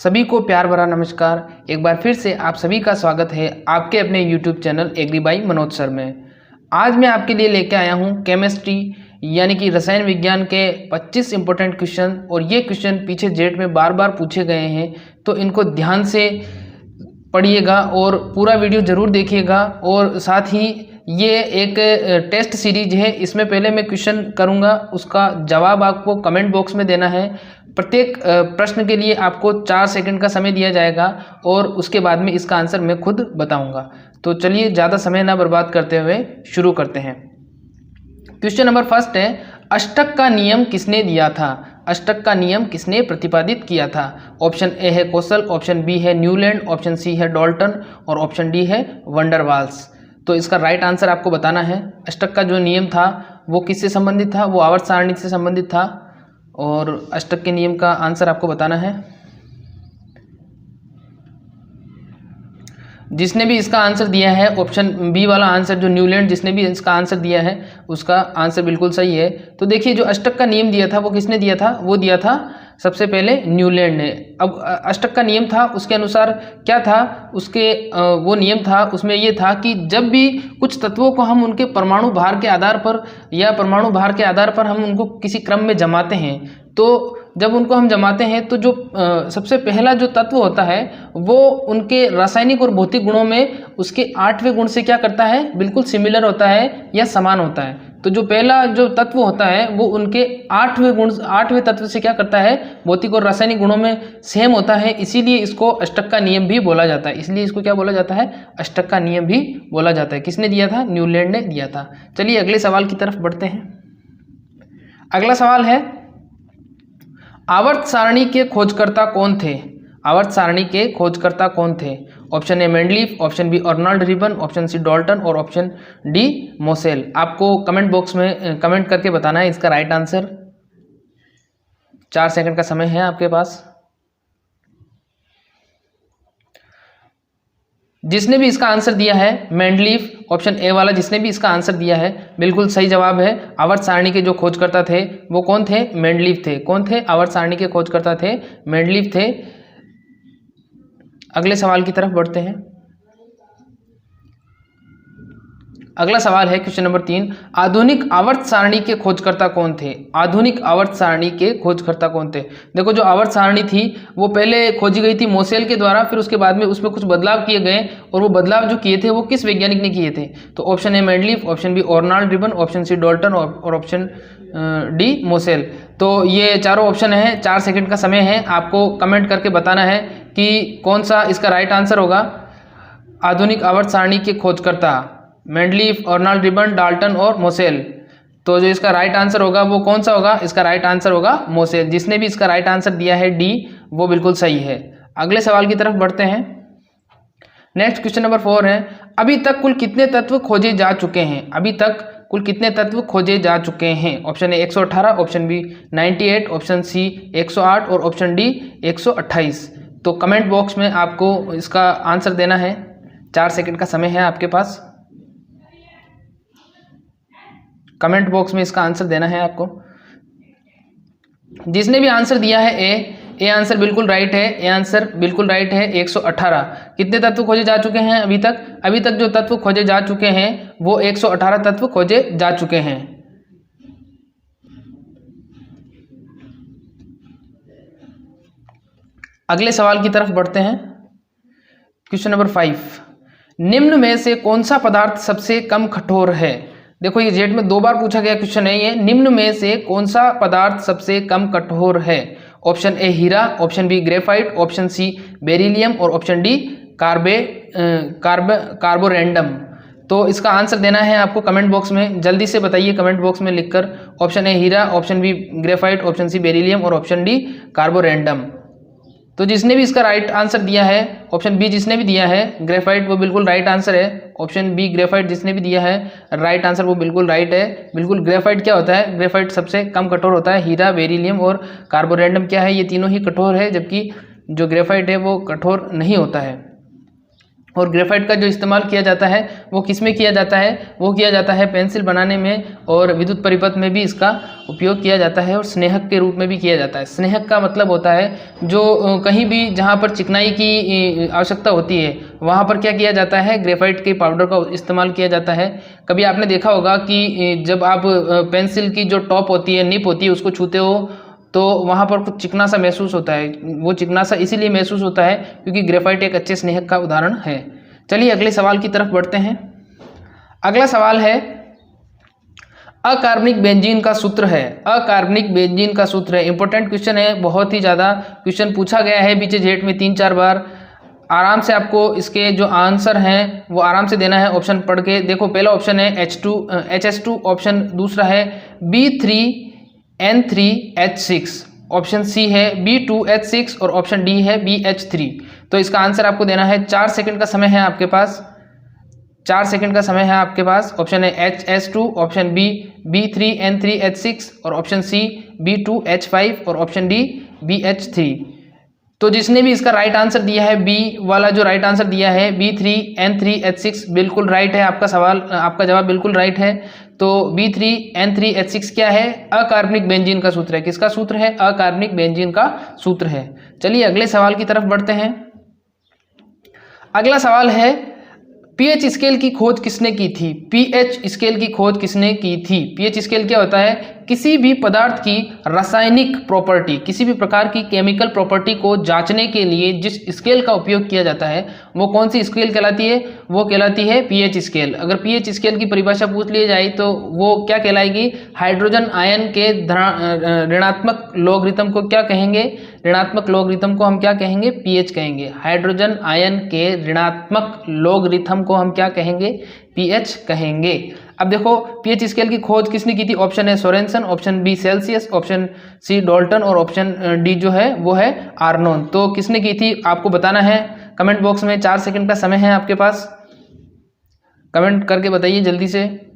सभी को प्यार भरा नमस्कार। एक बार फिर से आप सभी का स्वागत है आपके अपने YouTube channel Agri by Manoj sir में। आज मैं आपके लिए लेके आया हूँ केमिस्ट्री यानी कि रसायन विज्ञान के 25 इंपॉर्टेंट क्वेश्चन। और ये क्वेश्चन पीछे जेट में बार बार पूछे गए हैं, तो इनको ध्यान से पढ़िएगा और पूरा वीडियो ज़रूर देखिएगा। और साथ ही ये एक टेस्ट सीरीज है, इसमें पहले मैं क्वेश्चन करूँगा, उसका जवाब आपको कमेंट बॉक्स में देना है। प्रत्येक प्रश्न के लिए आपको 4 सेकंड का समय दिया जाएगा और उसके बाद में इसका आंसर मैं खुद बताऊंगा। तो चलिए ज़्यादा समय ना बर्बाद करते हुए शुरू करते हैं। क्वेश्चन नंबर फर्स्ट है, अष्टक का नियम किसने दिया था? अष्टक का नियम किसने प्रतिपादित किया था? ऑप्शन ए है कोसल, ऑप्शन बी है न्यूलैंड, ऑप्शन सी है डाल्टन और ऑप्शन डी है वंडरवाल्स। तो इसका राइट आंसर आपको बताना है। अष्टक का जो नियम था वो किससे संबंधित था? वो आवर्त सारणी से संबंधित था और अष्टक के नियम का आंसर आपको बताना है। जिसने भी इसका आंसर दिया है ऑप्शन बी वाला आंसर जो न्यूलैंड, जिसने भी इसका आंसर दिया है उसका आंसर बिल्कुल सही है। तो देखिए जो अष्टक का नियम दिया था वो किसने दिया था? वो दिया था सबसे पहले न्यूलैंड ने। अब अष्टक का नियम था, उसके अनुसार क्या था, उसके वो नियम था, उसमें ये था कि जब भी कुछ तत्वों को हम उनके परमाणु भार के आधार पर या परमाणु भार के आधार पर हम उनको किसी क्रम में जमाते हैं, तो जब उनको हम जमाते हैं तो जो सबसे पहला जो तत्व होता है वो उनके रासायनिक और भौतिक गुणों में उसके 8वें गुण से क्या करता है? बिल्कुल सिमिलर होता है या समान होता है। तो जो पहला जो तत्व होता है वो उनके 8वें तत्व से क्या करता है? भौतिक और रासायनिक गुणों में सेम होता है। इसीलिए इसको अष्टक का नियम भी बोला जाता है। इसलिए इसको क्या बोला जाता है? अष्टक का नियम भी बोला जाता है। किसने दिया था? न्यूलैंड ने दिया था। चलिए अगले सवाल की तरफ बढ़ते हैं। अगला सवाल है, आवर्त सारणी के खोजकर्ता कौन थे? आवर्त सारणी के खोजकर्ता कौन थे? Option A Mendeleev, option B Arnold Ribbon, option C Dalton और ऑप्शन डी मोसेल। आपको कमेंट बॉक्स में कमेंट करके बताना है इसका राइट आंसर। 4 सेकंड का समय है आपके पास। जिसने भी इसका आंसर दिया है मेंडलीफ, ऑप्शन ए वाला जिसने भी इसका आंसर दिया है बिल्कुल सही जवाब है। आवर्त सारणी के जो खोजकर्ता थे वो कौन थे? मेंडलीफ थे। कौन थे? आवर्त सारणी के खोजकर्ता थे मेंडलीफ थे। अगले सवाल की तरफ बढ़ते हैं। अगला सवाल है क्वेश्चन नंबर 3, आधुनिक आवर्त सारणी के खोजकर्ता कौन थे? आधुनिक आवर्त सारणी के खोजकर्ता कौन थे? देखो जो आवर्त सारणी थी वो पहले खोजी गई थी मोसेल के द्वारा, फिर उसके बाद में उसमें कुछ बदलाव किए गए और वो बदलाव जो किए थे वो किस वैज्ञानिक ने किए थे? तो option A Mendeleev, option B Arnold Ribbon, option C Dalton और ऑप्शन डी मोसेल। तो ये चारों ऑप्शन है। 4 सेकंड का समय है, आपको कमेंट करके बताना है कि कौन सा इसका राइट आंसर होगा। आधुनिक आवर्त सारणी के खोजकर्ता मेंडलीफ, अर्नोल्ड रिबन, डाल्टन और मोसेल। तो जो इसका राइट आंसर होगा वो कौन सा होगा? इसका राइट आंसर होगा मोसेल। जिसने भी इसका राइट आंसर दिया है डी, वो बिल्कुल सही है। अगले सवाल की तरफ बढ़ते हैं। नेक्स्ट क्वेश्चन नंबर 4 है, अभी तक कुल कितने तत्व खोजे जा चुके हैं? अभी तक कुल कितने तत्व खोजे जा चुके हैं? Option A 118, option B 98, option C 108 और ऑप्शन डी 128। तो कमेंट बॉक्स में आपको इसका आंसर देना है। 4 सेकंड का समय है आपके पास। कमेंट बॉक्स में इसका आंसर देना है आपको। जिसने भी आंसर दिया है ए आंसर बिल्कुल राइट है। ए आंसर बिल्कुल राइट है। 118 कितने तत्व खोजे जा चुके हैं अभी तक? अभी तक जो तत्व खोजे जा चुके हैं वो 118 तत्व खोजे जा चुके हैं। अगले सवाल की तरफ बढ़ते हैं। क्वेश्चन नंबर 5, निम्न में से कौन सा पदार्थ सबसे कम कठोर है? देखो ये जेट में 2 बार पूछा गया क्वेश्चन है ये। निम्न में से कौन सा पदार्थ सबसे कम कठोर है? ऑप्शन ए हीरा, option B graphite, option C beryllium और ऑप्शन डी कार्बोरेंडम। तो इसका आंसर देना है आपको कमेंट बॉक्स में। जल्दी से बताइए कमेंट बॉक्स में लिखकर। ऑप्शन ए हीरा, option B graphite, option C beryllium और ऑप्शन डी कार्बोरेंडम। तो जिसने भी इसका राइट आंसर दिया है, ऑप्शन बी जिसने भी दिया है ग्रेफाइट, वो बिल्कुल राइट आंसर है। ऑप्शन बी ग्रेफाइट जिसने भी दिया है राइट आंसर वो बिल्कुल राइट है। बिल्कुल ग्रेफाइट क्या होता है? ग्रेफाइट सबसे कम कठोर होता है। हीरा, बेरिलियम और कार्बोरेंडम क्या है? ये तीनों ही कठोर है, जबकि जो ग्रेफाइट है वो कठोर नहीं होता है। और ग्रेफाइट का जो इस्तेमाल किया जाता है वो किस में किया जाता है, वो किया जाता है पेंसिल बनाने में, और विद्युत परिपथ में भी इसका उपयोग किया जाता है, और स्नेहक के रूप में भी किया जाता है। स्नेहक का मतलब होता है जो कहीं भी जहाँ पर चिकनाई की आवश्यकता होती है वहाँ पर क्या किया जाता है, ग्रेफाइट के पाउडर का इस्तेमाल किया जाता है। कभी आपने देखा होगा कि जब आप पेंसिल की जो टॉप होती है, निप होती है, उसको छूते हो तो वहाँ पर कुछ चिकना सा महसूस होता है। वो चिकना सा इसीलिए महसूस होता है क्योंकि ग्रेफाइट एक अच्छे स्नेहक का उदाहरण है। चलिए अगले सवाल की तरफ बढ़ते हैं। अगला सवाल है अकार्बनिक बेंजीन का सूत्र है। अकार्बनिक बेंजीन का सूत्र है, इंपॉर्टेंट क्वेश्चन है, बहुत ही ज़्यादा क्वेश्चन पूछा गया है बीचे जेट में 3-4 बार। आराम से आपको इसके जो आंसर हैं वो आराम से देना है, ऑप्शन पढ़ के देखो। पहला ऑप्शन है HS2, ऑप्शन दूसरा है B3N3H6, ऑप्शन सी है B2H6 और ऑप्शन डी है BH3। तो इसका आंसर आपको देना है। 4 सेकंड का समय है आपके पास, 4 सेकंड का समय है आपके पास। ऑप्शन है HS2, ऑप्शन बी B3N3H6 और ऑप्शन सी B2H5 और ऑप्शन डी BH3। तो जिसने भी इसका राइट आंसर दिया है, बी वाला जो राइट आंसर दिया है B3N3H6 बिल्कुल राइट है। आपका जवाब बिल्कुल राइट है। तो B3N3H6 क्या है, अकार्बनिक बेंजीन का सूत्र है। किसका सूत्र है, अकार्बनिक बेंजीन का सूत्र है। चलिए अगले सवाल की तरफ बढ़ते हैं। अगला सवाल है पीएच स्केल की खोज किसने की थी। पीएच स्केल की खोज किसने की थी। पीएच स्केल क्या होता है, किसी भी पदार्थ की रासायनिक प्रॉपर्टी, किसी भी प्रकार की केमिकल प्रॉपर्टी को जांचने के लिए जिस स्केल का उपयोग किया जाता है वो कौन सी स्केल कहलाती है, वो कहलाती है पीएच स्केल। अगर पीएच स्केल की परिभाषा पूछ ली जाए तो वो क्या कहलाएगी, हाइड्रोजन आयन के ऋणात्मक लॉगरिथम को क्या कहेंगे, ऋणात्मक लॉगरिथम को हम क्या कहेंगे, पीएच कहेंगे। हाइड्रोजन आयन के ऋणात्मक लॉगरिथम को हम क्या कहेंगे, पीएच कहेंगे। अब देखो पीएच स्केल की खोज किसने की थी, ऑप्शन है Sorensen, option B Celsius, option C Dalton और ऑप्शन डी जो है वो है आर्नोन। तो किसने की थी आपको बताना है कमेंट बॉक्स में। 4 सेकंड का समय है आपके पास, कमेंट करके बताइए जल्दी से।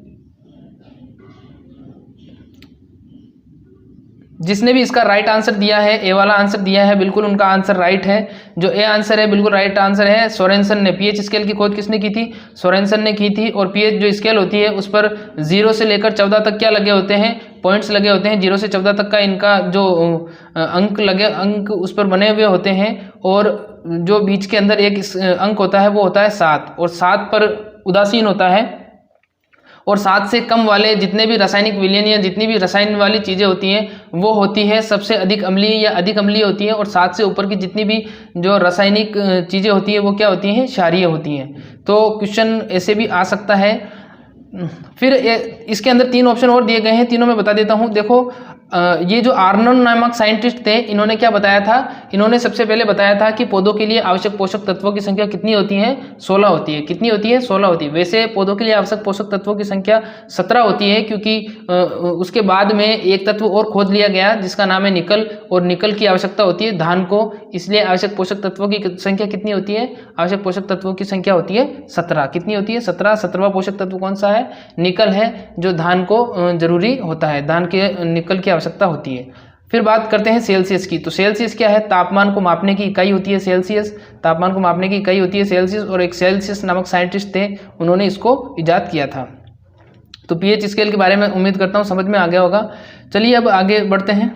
जिसने भी इसका राइट आंसर दिया है, ए वाला आंसर दिया है, बिल्कुल उनका आंसर राइट है। जो ए आंसर है बिल्कुल राइट आंसर है। सोरेनसन ने पीएच स्केल की खोज किसने की थी, सोरेनसन ने की थी। और पीएच जो स्केल होती है उस पर 0 से लेकर 14 तक क्या लगे होते हैं, पॉइंट्स लगे होते हैं। 0 से 14 तक का इनका जो अंक उस पर बने हुए होते हैं। और जो बीच के अंदर एक अंक होता है वो होता है 7, और 7 पर उदासीन होता है। और 7 से कम वाले जितने भी रासायनिक विलयन या जितनी भी रसायन वाली चीज़ें होती हैं वो होती है सबसे अधिक अम्लीय या अधिक अम्लीय होती है। और 7 से ऊपर की जितनी भी जो रासायनिक चीज़ें होती हैं वो क्या होती हैं, क्षारीय होती हैं। तो क्वेश्चन ऐसे भी आ सकता है। फिर इसके अंदर 3 ऑप्शन और दिए गए हैं, तीनों में बता देता हूँ। देखो ये जो आर्नोन नामक साइंटिस्ट थे, इन्होंने क्या बताया था, इन्होंने सबसे पहले बताया था कि पौधों के लिए आवश्यक पोषक तत्वों की संख्या कितनी होती है, 16 होती है। कितनी होती है, 16 होती है। वैसे पौधों के लिए आवश्यक पोषक तत्वों की संख्या 17 होती है, क्योंकि उसके बाद में एक तत्व और खोद लिया गया जिसका नाम है निकल, और निकल की आवश्यकता होती है धान को। इसलिए आवश्यक पोषक तत्वों की संख्या कितनी होती है, आवश्यक पोषक तत्वों की संख्या होती है 17। कितनी होती है, 17। 17वां पोषक तत्व कौन सा है, निकल है, जो धान को जरूरी होता है, धान के निकल की आवश्यकता होती है। फिर बात करते हैं सेल्सियस की। तो सेल्सियस क्या है, तापमान को मापने की इकाई होती है सेल्सियस, तापमान को मापने की इकाई होती है सेल्सियस। और एक सेल्सियस नामक साइंटिस्ट थे, उन्होंने इसको इजाद किया था। तो पीएच स्केल के बारे में उम्मीद करता हूँ समझ में आ गया होगा। चलिए अब आगे बढ़ते हैं।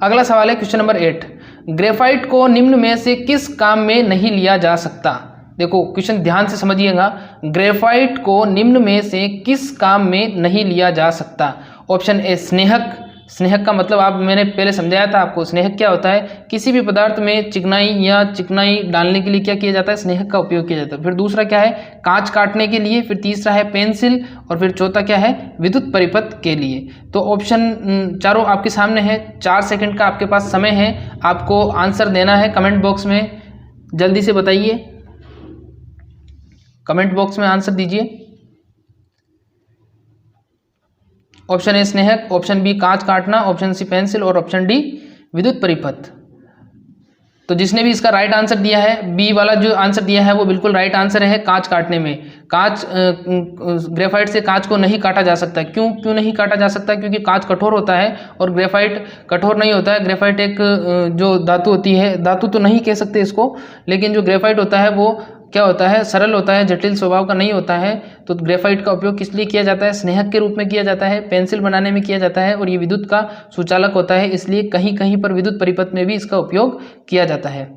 अगला सवाल है क्वेश्चन नंबर 8, ग्रेफाइट को निम्न में से किस काम में नहीं लिया जा सकता। देखो क्वेश्चन ध्यान से समझिएगा, ग्रेफाइट को निम्न में से किस काम में नहीं लिया जा सकता। ऑप्शन ए स्नेहक, स्नेहक का मतलब मैंने पहले समझाया था आपको। स्नेहक क्या होता है, किसी भी पदार्थ में चिकनाई या चिकनाई डालने के लिए क्या किया जाता है, स्नेहक का उपयोग किया जाता है। फिर दूसरा क्या है, कांच काटने के लिए। फिर तीसरा है पेंसिल, और फिर चौथा क्या है, विद्युत परिपथ के लिए। तो ऑप्शन चारों आपके सामने है। 4 सेकंड का आपके पास समय है, आपको आंसर देना है। कमेंट बॉक्स में जल्दी से बताइए, कमेंट बॉक्स में आंसर दीजिए। ऑप्शन ए स्नेहक, ऑप्शन बी कांच काटना, ऑप्शन सी पेंसिल और ऑप्शन डी विद्युत परिपथ। तो जिसने भी इसका राइट आंसर दिया है, बी वाला जो आंसर दिया है वो बिल्कुल राइट आंसर है। कांच काटने में, कांच ग्रेफाइट से कांच को नहीं काटा जा सकता। क्यों नहीं काटा जा सकता, क्योंकि कांच कठोर होता है और ग्रेफाइट कठोर नहीं होता है। ग्रेफाइट एक जो धातु होती है, धातु तो नहीं कह सकते इसको, लेकिन जो ग्रेफाइट होता है वो क्या होता है, सरल होता है, जटिल स्वभाव का नहीं होता है। तो ग्रेफाइट का उपयोग किस लिए किया जाता है, स्नेहक के रूप में किया जाता है, पेंसिल बनाने में किया जाता है, और ये विद्युत का सुचालक होता है, इसलिए कहीं कहीं पर विद्युत परिपथ में भी इसका उपयोग किया जाता है।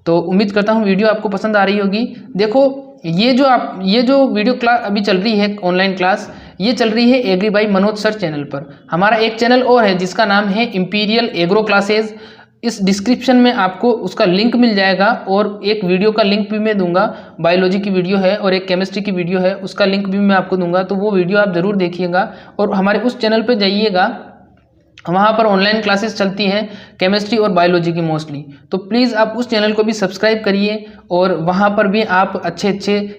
तो उम्मीद करता हूँ वीडियो आपको पसंद आ रही होगी। देखो ये जो वीडियो क्लास अभी चल रही है, ऑनलाइन क्लास, ये चल रही है Agri by Manoj sir channel पर। हमारा एक चैनल और है जिसका नाम है इंपीरियल एग्रो क्लासेज। इस डिस्क्रिप्शन में आपको उसका लिंक मिल जाएगा, और एक वीडियो का लिंक भी मैं दूंगा, बायोलॉजी की वीडियो है और एक केमिस्ट्री की वीडियो है, उसका लिंक भी मैं आपको दूंगा। तो वो वीडियो आप ज़रूर देखिएगा और हमारे उस चैनल पर जाइएगा, वहाँ पर ऑनलाइन क्लासेस चलती हैं केमिस्ट्री और बायोलॉजी की मोस्टली। तो प्लीज़ आप उस चैनल को भी सब्सक्राइब करिए, और वहाँ पर भी आप अच्छे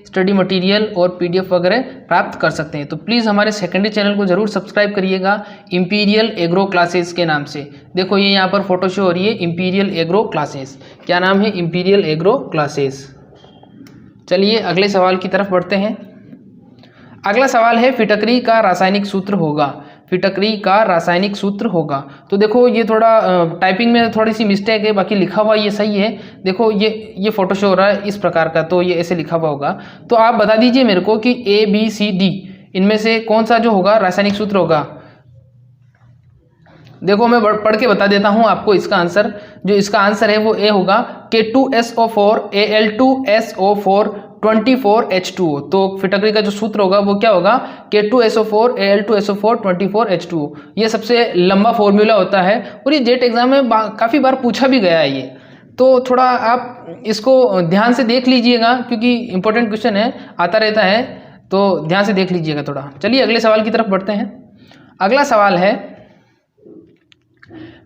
स्टडी मटेरियल और PDF वगैरह प्राप्त कर सकते हैं। तो प्लीज़ हमारे सेकेंडरी चैनल को ज़रूर सब्सक्राइब करिएगा, इंपीरियल एग्रो क्लासेस के नाम से। देखो ये यहाँ पर फोटो शो हो रही है, इंपीरियल एग्रो क्लासेस। क्या नाम है, इंपीरियल एग्रो क्लासेस। चलिए अगले सवाल की तरफ बढ़ते हैं। अगला सवाल है, फिटकरी का रासायनिक सूत्र होगा। फिटकरी का रासायनिक सूत्र होगा। तो देखो ये थोड़ा टाइपिंग में थोड़ी सी मिस्टेक है, बाकी लिखा हुआ ये सही है। देखो ये फोटो शो हो रहा है इस प्रकार का, तो ये ऐसे लिखा हुआ होगा। तो आप बता दीजिए मेरे को कि ABCD इनमें से कौन सा जो होगा रासायनिक सूत्र होगा। देखो मैं पढ़ के बता देता हूँ आपको इसका आंसर। जो इसका आंसर है वो ए होगा, K2SO4 Al2SO4 24H2O। तो फिटकरी का जो सूत्र होगा वो क्या होगा, K2SO4 Al2SO4 24H2O। ये सबसे लंबा फॉर्मूला होता है, और ये जेट एग्जाम में काफ़ी बार पूछा भी गया है ये। तो थोड़ा आप इसको ध्यान से देख लीजिएगा, क्योंकि इंपॉर्टेंट क्वेश्चन है, आता रहता है, तो ध्यान से देख लीजिएगा थोड़ा। चलिए अगले सवाल की तरफ बढ़ते हैं। अगला सवाल है,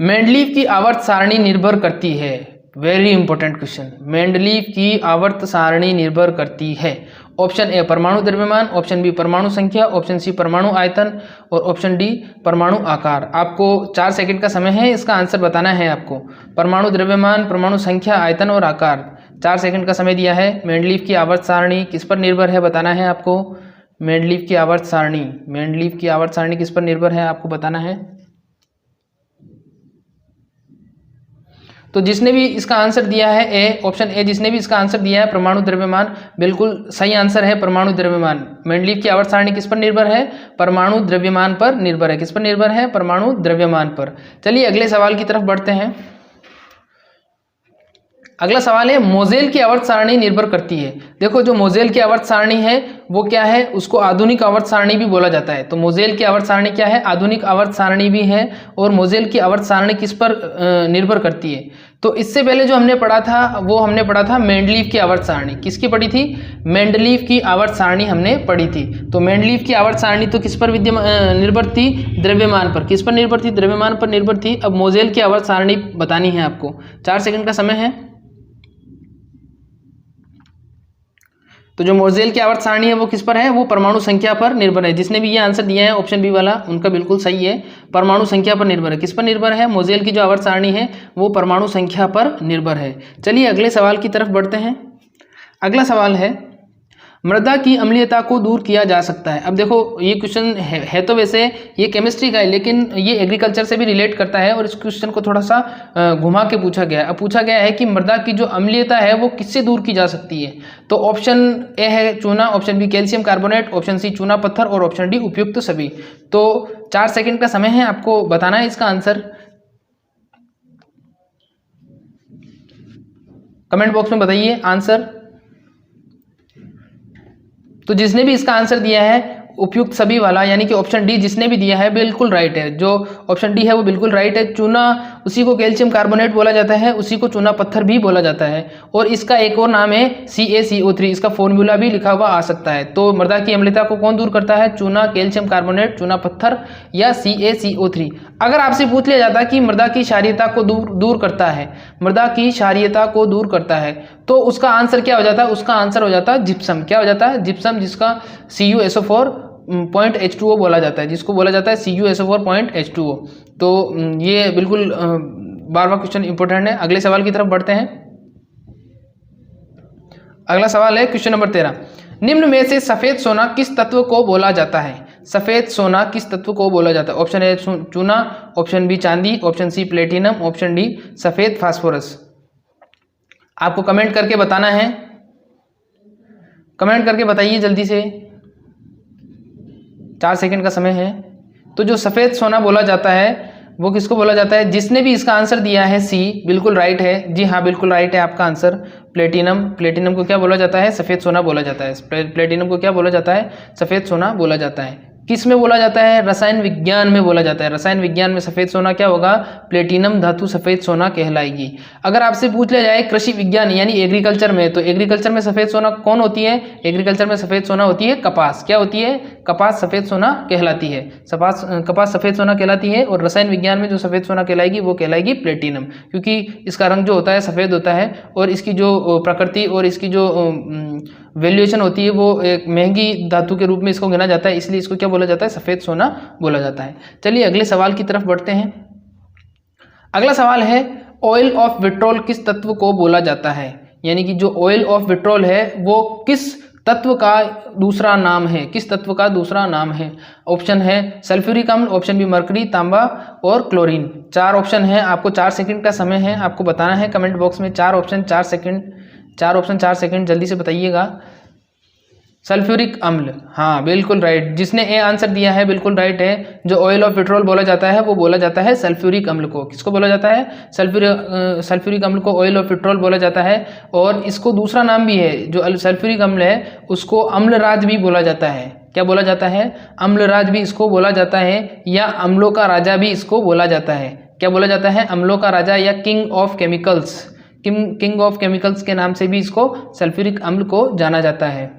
मेंडलीव की आवर्त सारणी निर्भर करती है। Very important question. मेंडलीव की आवर्त सारणी निर्भर करती है। ऑप्शन ए परमाणु द्रव्यमान, ऑप्शन बी परमाणु संख्या, ऑप्शन सी परमाणु आयतन, और ऑप्शन डी परमाणु आकार। आपको 4 सेकंड का समय है इसका आंसर बताना है आपको। परमाणु द्रव्यमान, परमाणु संख्या, आयतन और आकार। 4 सेकंड का समय दिया है। मेंडलीव की आवर्त सारणी किस पर निर्भर है बताना है आपको। मेंडलीव की आवर्त सारणी, मेंडलीव की आवर्त सारणी किस पर निर्भर है आपको बताना है। तो जिसने भी इसका आंसर दिया है ए, ऑप्शन ए, जिसने भी इसका आंसर दिया है परमाणु द्रव्यमान, बिल्कुल सही आंसर है परमाणु द्रव्यमान। मेंडलीव की आवर्त सारणी किस पर निर्भर है, परमाणु द्रव्यमान पर निर्भर है। किस पर निर्भर है, परमाणु द्रव्यमान पर। चलिए अगले सवाल की तरफ बढ़ते हैं। अगला सवाल है, मोजेल की आवर्त सारणी निर्भर करती है। देखो जो मोजेल की आवर्त सारणी है वो क्या है, उसको आधुनिक आवर्त सारणी भी बोला जाता है। तो मोजेल की आवर्त सारणी क्या है, आधुनिक आवर्त सारणी भी है। और मोजेल की आवर्त सारणी किस पर निर्भर करती है, तो इससे पहले जो हमने पढ़ा था वो हमने पढ़ा था मेंडलीव की आवर्त सारणी। किसकी पढ़ी थी, मेंडलीव की आवर्त सारणी हमने पढ़ी थी। तो मेंडलीव की आवर्त सारणी तो किस पर निर्भर थी, द्रव्यमान पर। किस पर निर्भर थी, द्रव्यमान पर निर्भर थी। अब मोजेल की आवर्त सारणी बतानी है आपको। 4 सेकंड का समय है। तो जो मोजेल की आवर्त सारणी है वो किस पर है, वो परमाणु संख्या पर निर्भर है। जिसने भी ये आंसर दिया है ऑप्शन बी वाला, उनका बिल्कुल सही है, परमाणु संख्या पर निर्भर है। किस पर निर्भर है, मोजेल की जो आवर्त सारणी है वो परमाणु संख्या पर निर्भर है। चलिए अगले सवाल की तरफ बढ़ते हैं। अगला सवाल है, मृदा की अम्लीयता को दूर किया जा सकता है। अब देखो ये क्वेश्चन है तो वैसे ये केमिस्ट्री का है, लेकिन ये एग्रीकल्चर से भी रिलेट करता है, और इस क्वेश्चन को थोड़ा सा घुमा के पूछा गया है। अब पूछा गया है कि मृदा की जो अम्लीयता है वो किससे दूर की जा सकती है। तो ऑप्शन ए है चूना, option B calcium carbonate, option C चूना पत्थर, और ऑप्शन डी उपयुक्त सभी। तो 4 सेकंड का समय है, आपको बताना है इसका आंसर। कमेंट बॉक्स में बताइए आंसर। तो जिसने भी इसका आंसर दिया है उपयुक्त सभी वाला, यानी कि ऑप्शन डी जिसने भी दिया है बिल्कुल राइट है। जो ऑप्शन डी है वो बिल्कुल राइट है। चूना, उसी को कैल्शियम कार्बोनेट बोला जाता है, उसी को चूना पत्थर भी बोला जाता है, और इसका एक और नाम है CaCO3। इसका फॉर्मूला भी लिखा हुआ आ सकता है। तो मृदा की अम्लता को कौन दूर करता है, चूना, कैल्शियम कार्बोनेट, चूना पत्थर या CaCO3। अगर आपसे पूछ लिया जाता कि मृदा की क्षारीयता को दूर करता है, मृदा की क्षारीयता को दूर करता है, तो उसका आंसर क्या हो जाता है, उसका आंसर हो जाता है जिप्सम। क्या हो जाता है, जिप्सम, जिसका CuSO4.H2O बोला जाता है, जिसको बोला जाता है CuSO4.H2O। तो ये बिल्कुल 12वां क्वेश्चन इंपॉर्टेंट है। अगले सवाल की तरफ बढ़ते हैं। अगला सवाल है क्वेश्चन नंबर 13। निम्न में से सफेद सोना किस तत्व को बोला जाता है। सफेद सोना किस तत्व को बोला जाता है। ऑप्शन ए चूना, ऑप्शन बी चांदी, option C platinum, option D सफेद फास्फोरस। आपको कमेंट करके बताना है। कमेंट करके बताइए जल्दी से, 4 सेकंड का समय है। तो जो सफ़ेद सोना बोला जाता है वो किसको बोला जाता है? जिसने भी इसका आंसर दिया है सी, बिल्कुल राइट है। जी हाँ, बिल्कुल राइट है आपका आंसर, प्लेटिनम। प्लेटिनम को क्या बोला जाता है? सफ़ेद सोना बोला जाता है। प्लेटिनम को क्या बोला जाता है? सफ़ेद सोना बोला जाता है। किस में बोला जाता है? रसायन विज्ञान में बोला जाता है। रसायन विज्ञान में सफ़ेद सोना क्या होगा? प्लेटिनम धातु सफ़ेद सोना कहलाएगी। अगर आपसे पूछ लिया जाए कृषि विज्ञान यानी एग्रीकल्चर में, तो एग्रीकल्चर में सफ़ेद सोना कौन होती है? एग्रीकल्चर में सफ़ेद सोना होती है कपास। क्या होती है? कपास सफ़ेद सोना कहलाती है। कपास सफ़ेद सोना कहलाती है। और रसायन विज्ञान में जो सफ़ेद सोना कहलाएगी वो कहलाएगी प्लेटिनम, क्योंकि इसका रंग जो होता है सफ़ेद होता है और इसकी जो प्रकृति और इसकी जो वैल्यूएशन होती है वो एक महंगी धातु के रूप में इसको गिना जाता है, इसलिए इसको क्या बोला जाता है? सफ़ेद सोना बोला जाता है। चलिए अगले सवाल की तरफ बढ़ते हैं। अगला सवाल है, ऑयल ऑफ विट्रोल किस तत्व को बोला जाता है? यानी कि जो ऑयल ऑफ विट्रोल है वो किस तत्व का दूसरा नाम है? किस तत्व का दूसरा नाम है? ऑप्शन है सल्फ्यूरिक अम्ल, ऑप्शन बी मरकरी, तांबा और क्लोरीन। 4 ऑप्शन है, आपको 4 सेकंड का समय है, आपको बताना है कमेंट बॉक्स में 4 ऑप्शन 4 सेकंड, 4 ऑप्शन 4 सेकंड, जल्दी से बताइएगा। सल्फ्यूरिक अम्ल, हाँ बिल्कुल राइट। जिसने ए आंसर दिया है बिल्कुल राइट है। जो ऑयल ऑफ पेट्रोल बोला जाता है वो बोला जाता है सल्फ्यूरिक अम्ल को। किसको बोला जाता है? सल्फ्यूरिक अम्ल को ऑयल ऑफ पेट्रोल बोला जाता है। और इसको दूसरा नाम भी है, जो सल्फ्यूरिक अम्ल है उसको अम्लराज भी बोला जाता है। क्या बोला जाता है? अम्लराज भी इसको बोला जाता है, या अम्लों का राजा भी इसको बोला जाता है। क्या बोला जाता है? अम्लों का राजा या king of chemicals, king of chemicals के नाम से भी इसको सल्फ्यूरिक अम्ल को जाना जाता है।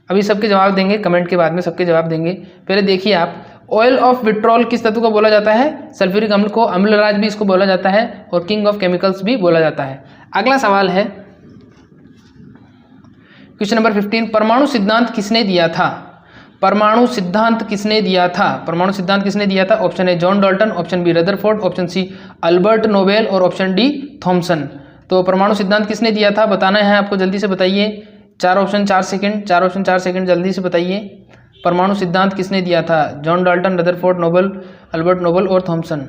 अभी सबके जवाब देंगे, कमेंट के बाद में सबके जवाब देंगे। पहले देखिए आप, ऑयल ऑफ विट्रोल किस तत्व को बोला जाता है? सल्फ्यूरिक अम्ल को। अम्लराज भी इसको बोला जाता है और किंग ऑफ केमिकल्स भी बोला जाता है। अगला सवाल है क्वेश्चन नंबर 15, परमाणु सिद्धांत किसने दिया था? परमाणु सिद्धांत किसने दिया था? परमाणु सिद्धांत किसने दिया था? Option A John Dalton, option B Rutherford, option C Albert Nobel और ऑप्शन डी थॉमसन। तो परमाणु सिद्धांत किसने दिया था बताना है आपको, जल्दी से बताइए। 4 ऑप्शन 4 सेकंड, 4 ऑप्शन 4 सेकंड, जल्दी से बताइए। परमाणु सिद्धांत किसने दिया था? John Dalton, Rutherford, Nobel, Albert Nobel और थॉमसन।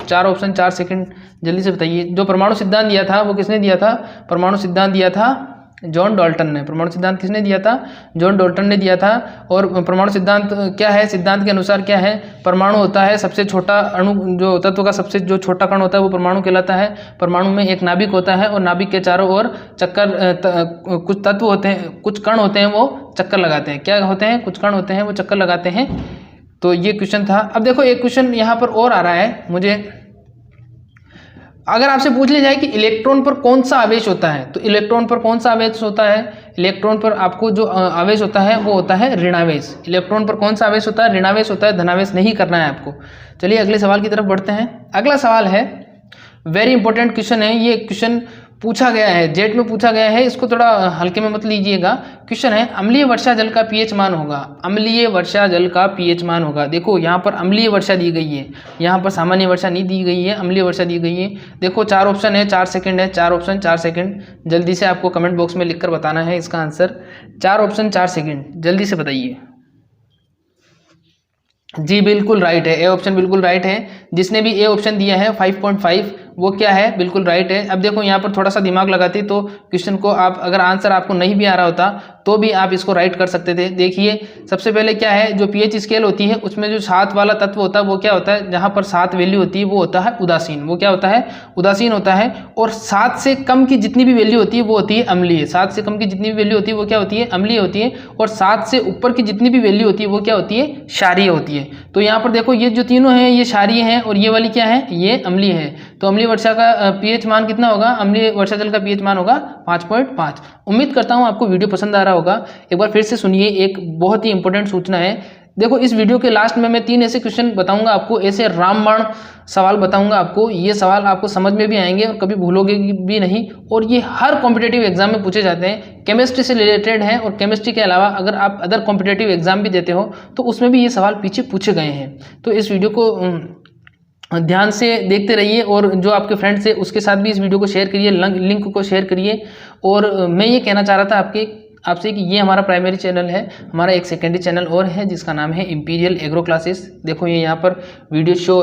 4 ऑप्शन 4 सेकंड, जल्दी से बताइए। जो परमाणु सिद्धांत दिया था वो किसने दिया था? परमाणु सिद्धांत दिया था जॉन डाल्टन ने। परमाणु सिद्धांत किसने दिया था? जॉन डाल्टन ने दिया था। और परमाणु सिद्धांत क्या है? सिद्धांत के अनुसार क्या है? परमाणु होता है सबसे छोटा अणु, जो तत्व का सबसे जो छोटा कण होता है वो परमाणु कहलाता है। परमाणु में एक नाभिक होता है और नाभिक के चारों ओर चक्कर, कुछ तत्व होते हैं, कुछ कण होते हैं वो चक्कर लगाते हैं। क्या होते हैं? कुछ कण होते हैं वो चक्कर लगाते हैं। तो ये क्वेश्चन था। अब देखो एक क्वेश्चन यहाँ पर और आ रहा है मुझे, अगर आपसे पूछ लिया जाए कि इलेक्ट्रॉन पर कौन सा आवेश होता है, तो इलेक्ट्रॉन पर कौन सा आवेश होता है? इलेक्ट्रॉन पर आपको जो आवेश होता है वो होता है ऋणावेश। इलेक्ट्रॉन पर कौन सा आवेश होता है? ऋणावेश होता है, धनावेश नहीं करना है आपको। चलिए अगले सवाल की तरफ बढ़ते हैं। अगला सवाल है, वेरी इंपॉर्टेंट क्वेश्चन है ये। क्वेश्चन पूछा गया है, जेट में पूछा गया है, इसको थोड़ा हल्के में मत लीजिएगा। क्वेश्चन है, अम्लीय वर्षा जल का पीएच मान होगा। अम्लीय वर्षा जल का पीएच मान होगा। देखो यहाँ पर अम्लीय वर्षा दी गई है, यहाँ पर सामान्य वर्षा नहीं दी गई है, अम्लीय वर्षा दी गई है। देखो 4 ऑप्शन है, 4 सेकंड है, 4 ऑप्शन 4 सेकंड, जल्दी से आपको कमेंट बॉक्स में लिखकर बताना है इसका आंसर। 4 ऑप्शन 4 सेकंड, जल्दी से बताइए। जी बिल्कुल राइट है, ए ऑप्शन बिल्कुल राइट है। जिसने भी ए ऑप्शन दिया है 5.5 वो क्या है? बिल्कुल राइट है। अब देखो यहाँ पर थोड़ा सा दिमाग लगाते तो क्वेश्चन को आप, अगर आंसर आपको नहीं भी आ रहा होता तो भी आप इसको राइट कर सकते थे। देखिए सबसे पहले क्या है, जो पीएच स्केल होती है उसमें जो 7 वाला तत्व होता है वो क्या होता है? जहाँ पर 7 वैल्यू होती है वो होता है उदासीन। वो क्या होता है? उदासीन होता है। और 7 से कम की जितनी भी वैल्यू होती है वो होती है अम्लीय। 7 से कम की जितनी भी वैल्यू होती है वो क्या होती है? अम्लीय होती है। और 7 से ऊपर की जितनी भी वैल्यू होती है वो क्या होती है? क्षारीय होती है। तो यहाँ पर देखो ये जो तीनों हैं ये क्षारीय हैं और ये वाली क्या है? ये अम्लीय है। तो अम्लीय वर्षा का पीएच मान कितना होगा? अम्लीय वर्षा जल का पीएच मान होगा 5.5। उम्मीद करता हूँ आपको वीडियो पसंद आ रहा होगा। एक बार फिर से सुनिए, एक बहुत ही इंपॉर्टेंट सूचना है। देखो इस वीडियो के लास्ट में मैं 3 ऐसे क्वेश्चन बताऊंगा आपको, ऐसे रामबाण सवाल बताऊंगा आपको। ये सवाल आपको समझ में भी आएंगे और कभी भूलोगे भी नहीं। और ये हर कॉम्पिटेटिव एग्जाम में पूछे जाते हैं, केमिस्ट्री से रिलेटेड हैं। और केमिस्ट्री के अलावा अगर आप अदर कॉम्पिटेटिव एग्जाम भी देते हो तो उसमें भी ये सवाल पीछे पूछे गए हैं। तो इस वीडियो को ध्यान से देखते रहिए और जो आपके फ्रेंड्स है उसके साथ भी इस वीडियो को शेयर करिए, लिंक को शेयर करिए। और मैं ये कहना चाह रहा था आपसे कि ये हमारा प्राइमरी चैनल है, हमारा एक सेकेंडरी चैनल और है जिसका नाम है इंपीरियल एग्रो क्लासेस। देखो ये यहाँ पर वीडियो शो,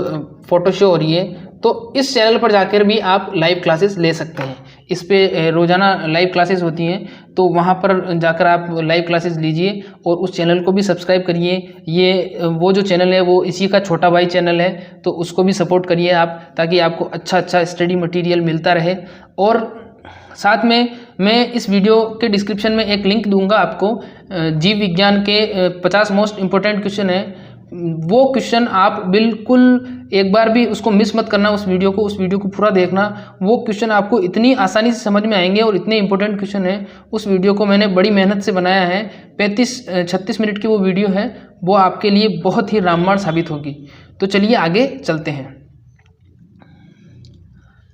फोटो शो हो रही है। तो इस चैनल पर जाकर भी आप लाइव क्लासेस ले सकते हैं। इस पे रोज़ाना लाइव क्लासेस होती हैं। तो तो वहाँ पर जाकर आप लाइव क्लासेस लीजिए और उस चैनल को भी सब्सक्राइब करिए। ये वो जो चैनल है वो इसी का छोटा भाई चैनल है, तो उसको भी सपोर्ट करिए आप, ताकि आपको अच्छा स्टडी मटेरियल मिलता रहे। और साथ में मैं इस वीडियो के डिस्क्रिप्शन में एक लिंक दूंगा आपको, जीव विज्ञान के 50 मोस्ट इम्पोर्टेंट क्वेश्चन है, वो क्वेश्चन आप बिल्कुल एक बार भी उसको मिस मत करना। उस वीडियो को पूरा देखना। वो क्वेश्चन आपको इतनी आसानी से समझ में आएंगे और इतने इंपॉर्टेंट क्वेश्चन है। उस वीडियो को मैंने बड़ी मेहनत से बनाया है, 35-36 मिनट की वो वीडियो है, वो आपके लिए बहुत ही रामबाण साबित होगी। तो चलिए आगे चलते हैं।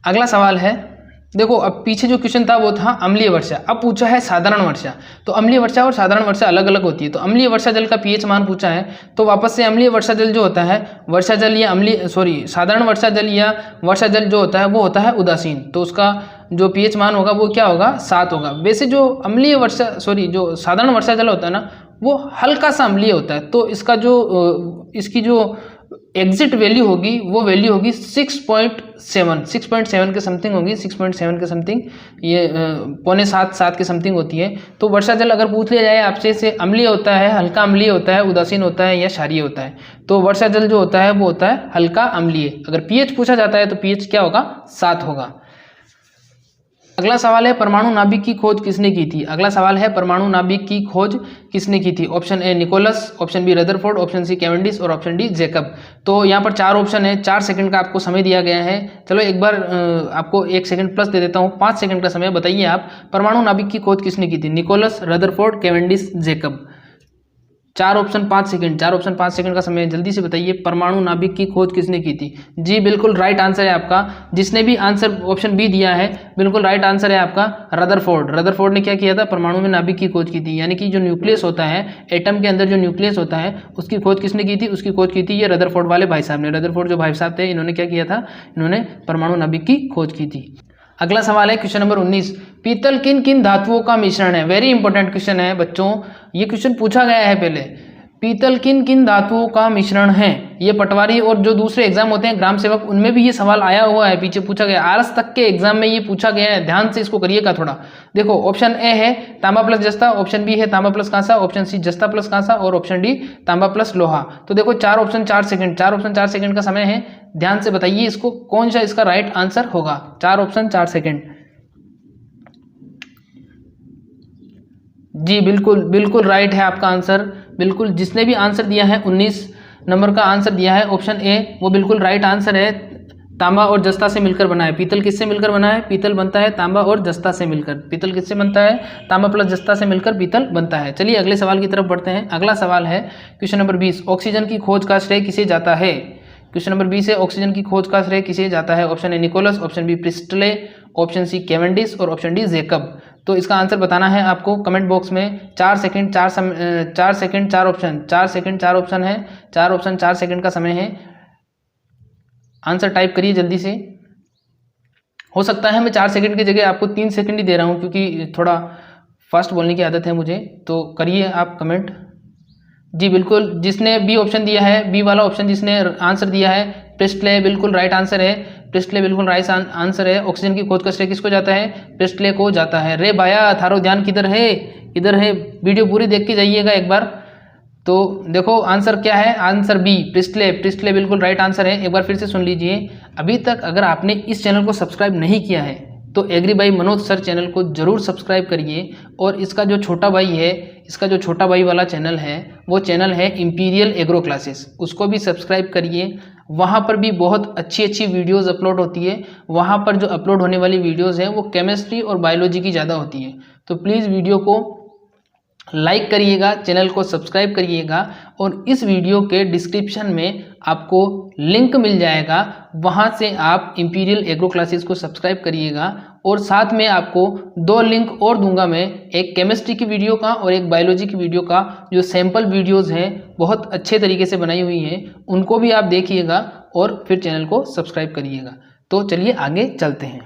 अगला सवाल है, देखो अब पीछे जो क्वेश्चन था वो था अम्लीय वर्षा, अब पूछा है साधारण वर्षा। तो अम्लीय वर्षा और साधारण वर्षा अलग अलग होती है। तो अम्लीय वर्षा जल का पीएच मान पूछा है, तो वापस से अम्लीय वर्षा जल जो होता है, वर्षा जल या साधारण वर्षा जल या वर्षा जल जो होता है वो होता है उदासीन। तो उसका जो पीएच मान होगा वो क्या होगा, 7 होगा। वैसे जो जो साधारण वर्षा जल होता है ना, वो हल्का सा अम्लीय होता है। तो इसकी जो एग्जिट वैल्यू होगी वो वैल्यू होगी 6.7 के समथिंग होगी, 6.7 के समथिंग, ये 6.75-7 के समथिंग होती है। तो वर्षा जल अगर पूछ लिया जाए आपसे से अम्लीय होता है, हल्का अम्लीय होता है, उदासीन होता है या क्षारीय होता है, तो वर्षा जल जो होता है वो होता है हल्का अम्लीय। अगर पीएच पूछा जाता है तो पीएच क्या होगा, 7 होगा। अगला सवाल है, परमाणु नाभिक की खोज किसने की थी। अगला सवाल है, परमाणु नाभिक की खोज किसने की थी। Option A Nicholas, option B Rutherford, option C Cavendish और ऑप्शन डी जैकब। तो यहाँ पर 4 ऑप्शन है, 4 सेकंड का आपको समय दिया गया है। चलो एक बार आपको 1 सेकंड प्लस दे देता हूँ, 5 सेकंड का समय। बताइए आप, परमाणु नाभिक की खोज किसने की थी। Nicholas, Rutherford, Cavendish, Jacob. 4 option 5 second का समय है, जल्दी से बताइए परमाणु नाभिक की खोज किसने की थी। जी बिल्कुल राइट आंसर है आपका। जिसने भी आंसर ऑप्शन बी दिया है बिल्कुल राइट आंसर है आपका, रदरफोर्ड ने क्या किया था, परमाणु में नाभिक की खोज की थी। यानी कि जो न्यूक्लियस होता है, एटम के अंदर जो न्यूक्लियस होता है, उसकी खोज किसने की थी, उसकी खोज की थी ये रदरफोर्ड वाले भाई साहब ने। रदरफोर्ड जो भाई साहब थे, इन्होंने क्या किया था, इन्होंने परमाणु नाभिक की खोज की थी। अगला सवाल है क्वेश्चन नंबर 19, पीतल किन किन धातुओं का मिश्रण है। वेरी इंपॉर्टेंट क्वेश्चन है बच्चों, ये क्वेश्चन पूछा गया है पहले। पीतल किन किन धातुओं का मिश्रण है। ये पटवारी और जो दूसरे एग्जाम होते हैं ग्राम सेवक, उनमें भी ये सवाल आया हुआ है, पीछे पूछा गया। आरएस तक के एग्जाम में ये पूछा गया है, ध्यान से इसको करिएगा थोड़ा। देखो ऑप्शन ए है तांबा प्लस जस्ता, ऑप्शन बी है तांबा प्लस कांसा, ऑप्शन सी जस्ता प्लस कांसा और ऑप्शन डी तांबा प्लस लोहा। तो देखो 4 ऑप्शन 4 सेकंड का समय है। ध्यान से बताइए इसको, कौन सा इसका राइट आंसर होगा। 4 ऑप्शन 4 सेकंड। जी बिल्कुल राइट है आपका आंसर। बिल्कुल जिसने भी आंसर दिया है 19 नंबर का आंसर दिया है ऑप्शन ए, वो बिल्कुल राइट आंसर है। तांबा और जस्ता से मिलकर बना है। पीतल किससे मिलकर बना है, पीतल बनता है तांबा और जस्ता से मिलकर। पीतल किससे बनता है, तांबा प्लस जस्ता से मिलकर पीतल बनता है। चलिए अगले सवाल की तरफ बढ़ते हैं। अगला सवाल है क्वेश्चन नंबर 20, ऑक्सीजन की खोज का श्रेय किसे जाता है। क्वेश्चन नंबर 20 है, ऑक्सीजन की खोज का श्रेय किसे जाता है। Option A Nicholas, option B Priestley, option C Cavendish और ऑप्शन डी जैकब। तो इसका आंसर बताना है आपको कमेंट बॉक्स में। 4 सेकंड 4 ऑप्शन 4 ऑप्शन है, 4 ऑप्शन 4 सेकंड का समय है। आंसर टाइप करिए जल्दी से। हो सकता है मैं 4 सेकंड की जगह आपको 3 सेकंड ही दे रहा हूँ, क्योंकि थोड़ा फास्ट बोलने की आदत है मुझे। तो करिए आप कमेंट। जी बिल्कुल, जिसने बी ऑप्शन दिया है, बी वाला ऑप्शन जिसने आंसर दिया है, प्रिस्टले, बिल्कुल राइट आंसर है। प्रिस्टले बिल्कुल राइट आंसर है। ऑक्सीजन की खोज का श्रेय किसको जाता है, प्रिस्टले को जाता है। रे भाया थारो ध्यान किधर है, वीडियो पूरी देख के जाइएगा एक बार। तो देखो आंसर क्या है, आंसर बी प्रिस्टले बिल्कुल राइट आंसर है। एक बार फिर से सुन लीजिए। अभी तक अगर आपने इस चैनल को सब्सक्राइब नहीं किया है तो Agri by Manoj sir channel को जरूर सब्सक्राइब करिए। और इसका जो छोटा भाई वाला चैनल है, वो चैनल है इंपीरियल एग्रो क्लासेस, उसको भी सब्सक्राइब करिए। वहाँ पर भी बहुत अच्छी वीडियोस अपलोड होती है। वहाँ पर जो अपलोड होने वाली वीडियोस हैं वो केमिस्ट्री और बायोलॉजी की ज़्यादा होती है। तो प्लीज़ वीडियो को लाइक करिएगा, चैनल को सब्सक्राइब करिएगा। और इस वीडियो के डिस्क्रिप्शन में आपको लिंक मिल जाएगा, वहाँ से आप इंपीरियल एग्रो क्लासेस को सब्सक्राइब करिएगा। और साथ में आपको 2 लिंक और दूंगा मैं, एक केमिस्ट्री की वीडियो का और एक बायोलॉजी की वीडियो का, जो सैम्पल वीडियोज़ हैं बहुत अच्छे तरीके से बनाई हुई हैं, उनको भी आप देखिएगा और फिर चैनल को सब्सक्राइब करिएगा। तो चलिए आगे चलते हैं।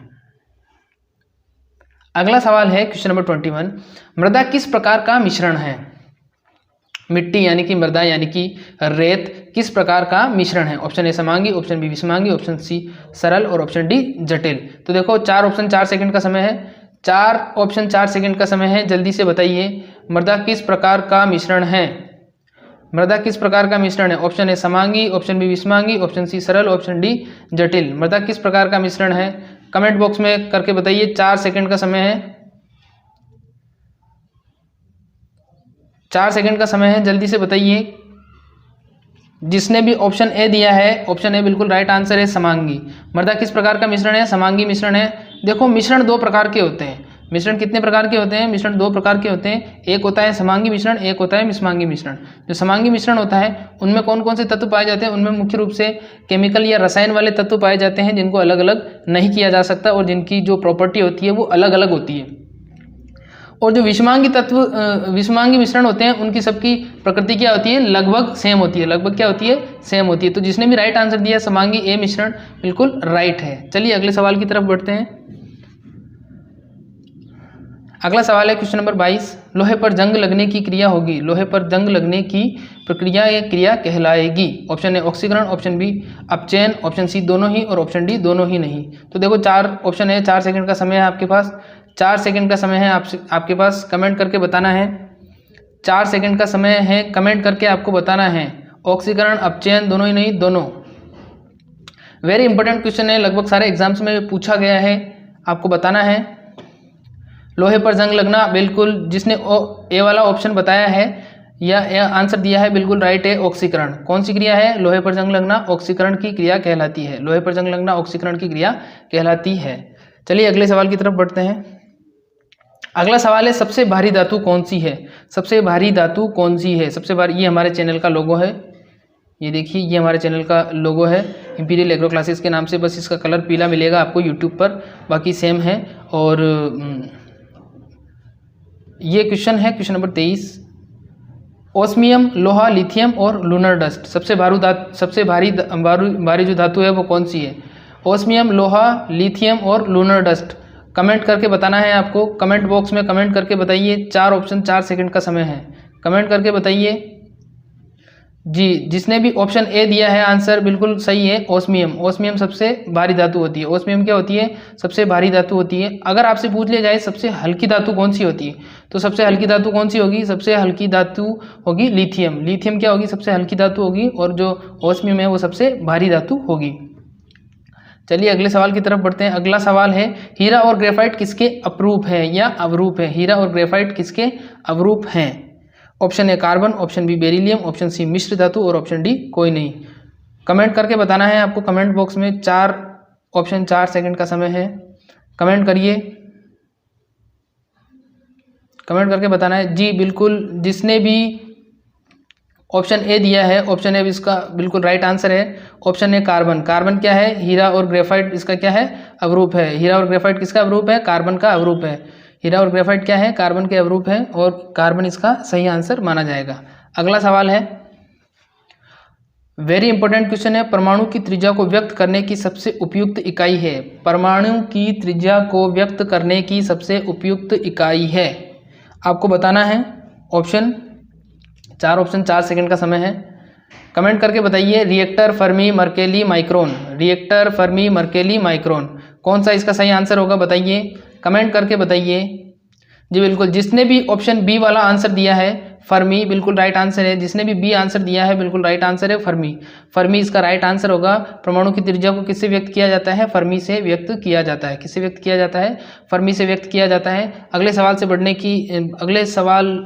अगला सवाल है क्वेश्चन नंबर 21, मृदा किस प्रकार का मिश्रण है। मिट्टी यानी कि मृदा यानी कि रेत किस प्रकार का मिश्रण है। ऑप्शन ए समांगी, ऑप्शन बी विसमांगी, ऑप्शन सी सरल और ऑप्शन डी जटिल। तो देखो 4 ऑप्शन 4 सेकंड का समय है। ऑप्शन 4 सेकंड का समय है, जल्दी से बताइए। मृदा किस प्रकार का मिश्रण है? मृदा किस प्रकार का मिश्रण है? ऑप्शन ए समांगी, ऑप्शन बी विषमांगी, ऑप्शन सी सरल, ऑप्शन डी जटिल। मृदा किस प्रकार का मिश्रण है? कमेंट बॉक्स में करके बताइए। 4 सेकंड का समय है, 4 सेकंड का समय है, जल्दी से बताइए। जिसने भी ऑप्शन ए दिया है, ऑप्शन ए बिल्कुल राइट आंसर है, समांगी। मृदा किस प्रकार का मिश्रण है? समांगी मिश्रण है। देखो मिश्रण 2 प्रकार के होते हैं। मिश्रण कितने प्रकार के होते हैं? मिश्रण 2 प्रकार के होते हैं। एक होता है समांगी मिश्रण, एक होता है विषमांगी मिश्रण। जो समांगी मिश्रण होता है उनमें कौन कौन से तत्व पाए जाते हैं? उनमें मुख्य रूप से केमिकल या रसायन वाले तत्व पाए जाते हैं जिनको अलग अलग नहीं किया जा सकता और जिनकी जो प्रॉपर्टी होती है वो अलग अलग होती है। और जो विषमांगी मिश्रण होते हैं उनकी सबकी प्रकृति क्या होती है? लगभग सेम होती है। लगभग क्या होती है? सेम होती है। तो जिसने भी राइट आंसर दिया समांगी ए मिश्रण बिल्कुल राइट है। चलिए अगले सवाल की तरफ बढ़ते हैं। अगला सवाल है क्वेश्चन नंबर 22। लोहे पर जंग लगने की क्रिया होगी। लोहे पर जंग लगने की प्रक्रिया या क्रिया कहलाएगी। ऑप्शन ए ऑक्सीकरण, ऑप्शन बी अपचयन, ऑप्शन सी दोनों ही और ऑप्शन डी दोनों ही नहीं। तो देखो 4 ऑप्शन है, 4 सेकंड का समय है आपके पास। 4 सेकंड का समय है आपके पास, कमेंट करके बताना है। 4 सेकंड का समय है, कमेंट करके आपको बताना है। ऑक्सीकरण, अपचयन, दोनों ही नहीं, दोनों। वेरी इंपॉर्टेंट क्वेश्चन है, लगभग सारे एग्जाम्स में पूछा गया है, आपको बताना है। लोहे पर जंग लगना बिल्कुल, जिसने ए वाला ऑप्शन बताया है या आंसर दिया है बिल्कुल राइट है, ऑक्सीकरण। कौन सी क्रिया है? लोहे पर जंग लगना ऑक्सीकरण की क्रिया कहलाती है। लोहे पर जंग लगना ऑक्सीकरण की क्रिया कहलाती है। चलिए अगले सवाल की तरफ बढ़ते हैं। अगला सवाल है सबसे भारी धातु कौन सी है? सबसे भारी धातु कौन सी है? सबसे भारी, ये हमारे चैनल का लोगो है, ये देखिए ये हमारे चैनल का लोगो है इंपीरियल एग्रो क्लासेस के नाम से। बस इसका कलर पीला मिलेगा आपको यूट्यूब पर, बाकी सेम है। और ये क्वेश्चन है क्वेश्चन नंबर 23। ओस्मियम, लोहा, लिथियम और लूनर डस्ट। सबसे भारी जो धातु है वो कौन सी है? ओस्मियम, लोहा, लिथियम और लूनर डस्ट। कमेंट करके बताना है आपको। कमेंट बॉक्स में कमेंट करके बताइए। 4 ऑप्शन 4 सेकंड का समय है, कमेंट करके बताइए जी। जिसने भी ऑप्शन ए दिया है आंसर बिल्कुल सही है, ओस्मियम। ओस्मियम सबसे भारी धातु होती है। ओस्मियम क्या होती है? सबसे भारी धातु होती है। अगर आपसे पूछ लिया जाए सबसे हल्की धातु कौन सी होती है, तो सबसे हल्की धातु कौन सी होगी? सबसे हल्की धातु होगी लिथियम। लिथियम क्या होगी? सबसे हल्की धातु होगी। और जो ओस्मियम है वो सबसे भारी धातु होगी। चलिए अगले सवाल की तरफ बढ़ते हैं। अगला सवाल है हीरा और ग्रेफाइट किसके अपरूप है या अवरूप है? हीरा और ग्रेफाइट किसके अवरूप हैं? Option A carbon, option B beryllium, option C मिश्र धातु और ऑप्शन डी कोई नहीं। कमेंट करके बताना है आपको कमेंट बॉक्स में। 4 ऑप्शन 4 सेकंड का समय है, कमेंट करिए। कमेंट करके बताना है जी। बिल्कुल जिसने भी ऑप्शन ए दिया है, ऑप्शन ए इसका बिल्कुल राइट आंसर है। Option A carbon. कार्बन क्या है? हीरा और ग्रेफाइट इसका क्या है? अवरूप है। हीरा और ग्रेफाइट किसका अवरूप है? कार्बन का अवरूप है। हीरा और ग्रेफाइट क्या है? कार्बन के अवरूप है और कार्बन इसका सही आंसर माना जाएगा। अगला सवाल है वेरी इंपॉर्टेंट क्वेश्चन है, परमाणु की त्रिज्या को व्यक्त करने की सबसे उपयुक्त इकाई है। परमाणु की त्रिज्या को व्यक्त करने की सबसे उपयुक्त इकाई है, आपको बताना है। ऑप्शन 4 सेकंड का समय है, कमेंट करके बताइए। Reactor, Fermi, Mercalli, micron. Reactor, Fermi, Mercalli, micron. कौन सा इसका सही आंसर होगा बताइए, कमेंट करके बताइए जी। बिल्कुल जिसने भी ऑप्शन बी वाला आंसर दिया है फर्मी बिल्कुल राइट आंसर है। जिसने भी बी आंसर दिया है बिल्कुल राइट आंसर है फर्मी। फर्मी इसका राइट आंसर होगा। परमाणु की त्रिज्या को किससे व्यक्त किया जाता है? फर्मी से व्यक्त किया जाता है। किससे व्यक्त किया जाता है? फर्मी से व्यक्त किया जाता है। अगले सवाल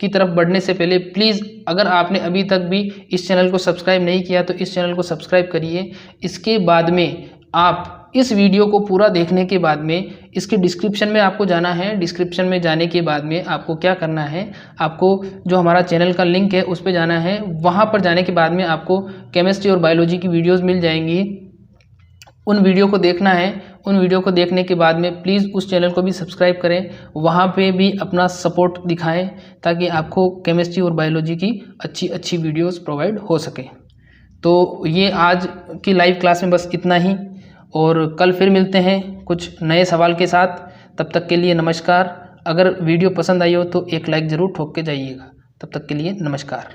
की तरफ बढ़ने से पहले प्लीज़ अगर आपने अभी तक भी इस चैनल को सब्सक्राइब नहीं किया तो इस चैनल को सब्सक्राइब करिए। इसके बाद में आप इस वीडियो को पूरा देखने के बाद में इसके डिस्क्रिप्शन में आपको जाना है। डिस्क्रिप्शन में जाने के बाद में आपको क्या करना है, आपको जो हमारा चैनल का लिंक है उस पर जाना है। वहाँ पर जाने के बाद में आपको केमिस्ट्री और बायोलॉजी की वीडियोज़ मिल जाएंगी, उन वीडियो को देखना है। उन वीडियो को देखने के बाद में प्लीज़ उस चैनल को भी सब्सक्राइब करें, वहाँ पे भी अपना सपोर्ट दिखाएं ताकि आपको केमिस्ट्री और बायोलॉजी की अच्छी वीडियोस प्रोवाइड हो सके। तो ये आज की लाइव क्लास में बस इतना ही, और कल फिर मिलते हैं कुछ नए सवाल के साथ। तब तक के लिए नमस्कार। अगर वीडियो पसंद आई हो तो एक लाइक ज़रूर ठोक के जाइएगा। तब तक के लिए नमस्कार।